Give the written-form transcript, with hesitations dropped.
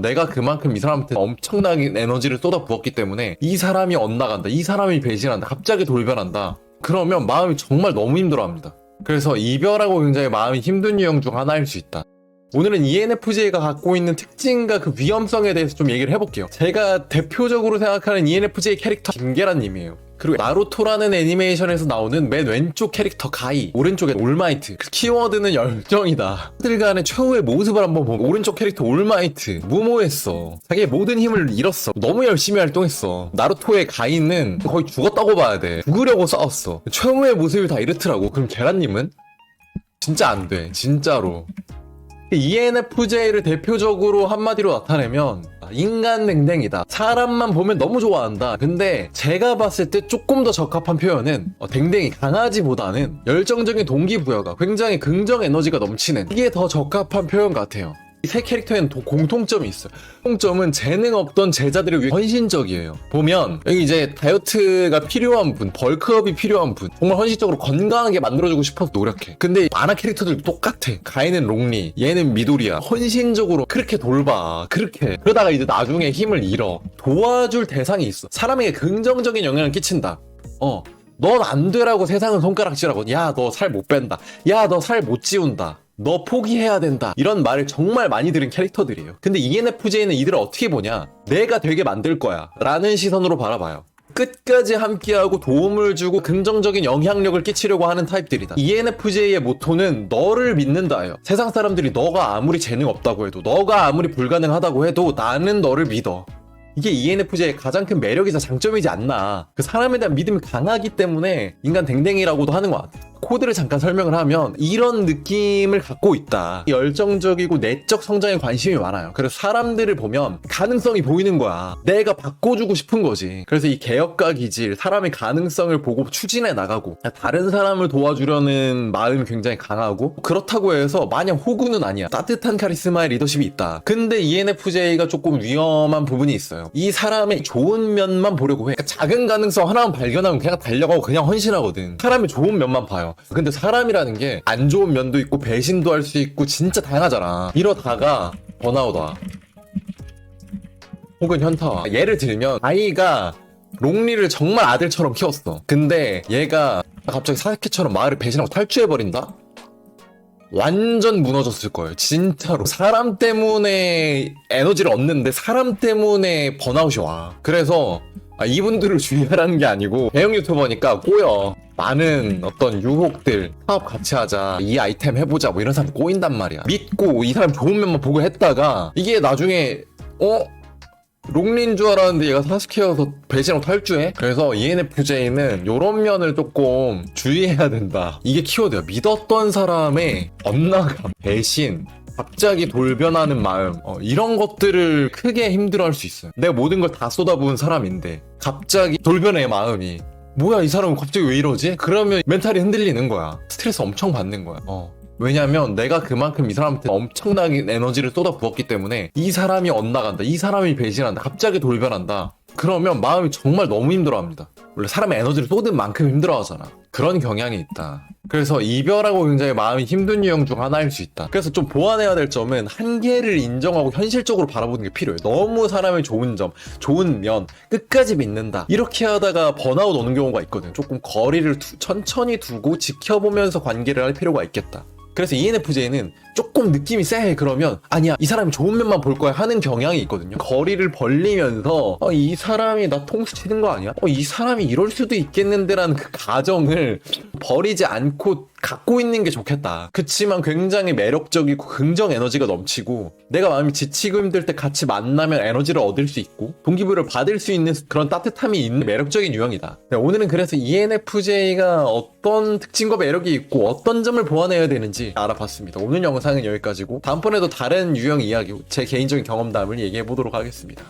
내가 그만큼 이 사람한테 엄청나게 에너지를 쏟아부었기 때문에 이 사람이 엇나간다, 이 사람이 배신한다, 갑자기 돌변한다, 그러면 마음이 정말 너무 힘들어합니다. 그래서 이별하고 굉장히 마음이 힘든 유형 중 하나일 수 있다. 오늘은 ENFJ가 갖고 있는 특징과 그 위험성에 대해서 좀 얘기를 해볼게요. 제가 대표적으로 생각하는 ENFJ 캐릭터 김계란님이에요. 그리고 나루토라는 애니메이션에서 나오는 맨 왼쪽 캐릭터 가이, 오른쪽에 올마이트. 그 키워드는 열정이다. 들 간의 최후의 모습을 한번 보면 오른쪽 캐릭터 올마이트 무모했어. 자기의 모든 힘을 잃었어. 너무 열심히 활동했어. 나루토의 가이는 거의 죽었다고 봐야 돼. 죽으려고 싸웠어. 최후의 모습을 다 이렇더라고. 그럼 계란님은? 진짜 안 돼. 진짜로. ENFJ를 대표적으로 한마디로 나타내면 인간 댕댕이다. 사람만 보면 너무 좋아한다. 근데 제가 봤을 때 조금 더 적합한 표현은 댕댕이, 강아지보다는 열정적인 동기부여가 굉장히 긍정 에너지가 넘치는, 이게 더 적합한 표현 같아요. 이 세 캐릭터에는 공통점이 있어요. 공통점은 재능 없던 제자들을 위해 헌신적이에요. 보면 여기 이제 다이어트가 필요한 분, 벌크업이 필요한 분, 정말 헌신적으로 건강하게 만들어주고 싶어서 노력해. 근데 만화 캐릭터들도 똑같아. 가인은 롱리, 얘는 미도리야. 헌신적으로 그렇게 돌봐. 그렇게. 그러다가 이제 나중에 힘을 잃어. 도와줄 대상이 있어. 사람에게 긍정적인 영향을 끼친다. 넌 안 되라고 세상은 손가락질하고, 야, 너 살 못 뺀다. 야, 너 살 못 찌운다. 너 포기해야 된다. 이런 말을 정말 많이 들은 캐릭터들이에요. 근데 ENFJ는 이들을 어떻게 보냐? 내가 되게 만들 거야 라는 시선으로 바라봐요. 끝까지 함께하고 도움을 주고 긍정적인 영향력을 끼치려고 하는 타입들이다. ENFJ의 모토는 너를 믿는다예요. 세상 사람들이 너가 아무리 재능 없다고 해도, 너가 아무리 불가능하다고 해도 나는 너를 믿어. 이게 ENFJ의 가장 큰 매력이자 장점이지 않나. 그 사람에 대한 믿음이 강하기 때문에 인간 댕댕이라고도 하는 것 같아요. 코드를 잠깐 설명을 하면 이런 느낌을 갖고 있다. 열정적이고 내적 성장에 관심이 많아요. 그래서 사람들을 보면 가능성이 보이는 거야. 내가 바꿔주고 싶은 거지. 그래서 이 개혁과 기질, 사람의 가능성을 보고 추진해 나가고 다른 사람을 도와주려는 마음이 굉장히 강하고, 그렇다고 해서 마냥 호구는 아니야. 따뜻한 카리스마의 리더십이 있다. 근데 ENFJ가 조금 위험한 부분이 있어요. 이 사람의 좋은 면만 보려고 해. 그러니까 작은 가능성 하나만 발견하면 그냥 달려가고 그냥 헌신하거든. 사람의 좋은 면만 봐요. 근데 사람이라는 게 안 좋은 면도 있고 배신도 할 수 있고 진짜 다양하잖아. 이러다가 번아웃 와. 혹은 현타 와. 예를 들면 아이가 롱리를 정말 아들처럼 키웠어. 근데 얘가 갑자기 사스케처럼 마을을 배신하고 탈주해버린다? 완전 무너졌을 거예요. 진짜로. 사람 때문에 에너지를 얻는데 사람 때문에 번아웃이 와. 그래서 이분들을 주의하라는 게 아니고, 대형 유튜버니까 꼬여. 많은 어떤 유혹들, 사업 같이 하자, 이 아이템 해보자, 뭐 이런 사람 꼬인단 말이야. 믿고 이 사람 좋은 면만 보고 했다가 이게 나중에 롱리인 줄 알았는데 얘가 사스케여서 배신하고 탈주해? 그래서 ENFJ는 요런 면을 조금 주의해야 된다. 이게 키워드야. 믿었던 사람의 엇나감, 배신, 갑자기 돌변하는 마음, 이런 것들을 크게 힘들어할 수 있어요. 내가 모든 걸 다 쏟아부은 사람인데 갑자기 돌변해, 마음이. 뭐야, 이 사람은 갑자기 왜 이러지? 그러면 멘탈이 흔들리는 거야. 스트레스 엄청 받는 거야. 왜냐면 내가 그만큼 이 사람한테 엄청나게 에너지를 쏟아부었기 때문에 이 사람이 엇나간다, 이 사람이 배신한다, 갑자기 돌변한다, 그러면 마음이 정말 너무 힘들어합니다. 원래 사람의 에너지를 쏟은 만큼 힘들어하잖아. 그런 경향이 있다. 그래서 이별하고 굉장히 마음이 힘든 유형 중 하나일 수 있다. 그래서 좀 보완해야 될 점은 한계를 인정하고 현실적으로 바라보는 게 필요해. 너무 사람의 좋은 점, 좋은 면 끝까지 믿는다, 이렇게 하다가 번아웃 오는 경우가 있거든. 조금 거리를 천천히 두고 지켜보면서 관계를 할 필요가 있겠다. 그래서 ENFJ는 조금 느낌이 쎄해. 그러면 아니야, 이 사람이 좋은 면만 볼 거야 하는 경향이 있거든요. 거리를 벌리면서 이 사람이 나 통수 치는 거 아니야? 이 사람이 이럴 수도 있겠는데 라는 그 가정을 버리지 않고 갖고 있는 게 좋겠다. 그치만 굉장히 매력적이고 긍정 에너지가 넘치고, 내가 마음이 지치고 힘들 때 같이 만나면 에너지를 얻을 수 있고 동기부여를 받을 수 있는 그런 따뜻함이 있는 매력적인 유형이다. 오늘은 그래서 ENFJ가 어떤 특징과 매력이 있고 어떤 점을 보완해야 되는지 알아봤습니다. 오늘 영상은 여기까지고, 다음번에도 다른 유형 이야기, 제 개인적인 경험담을 얘기해 보도록 하겠습니다.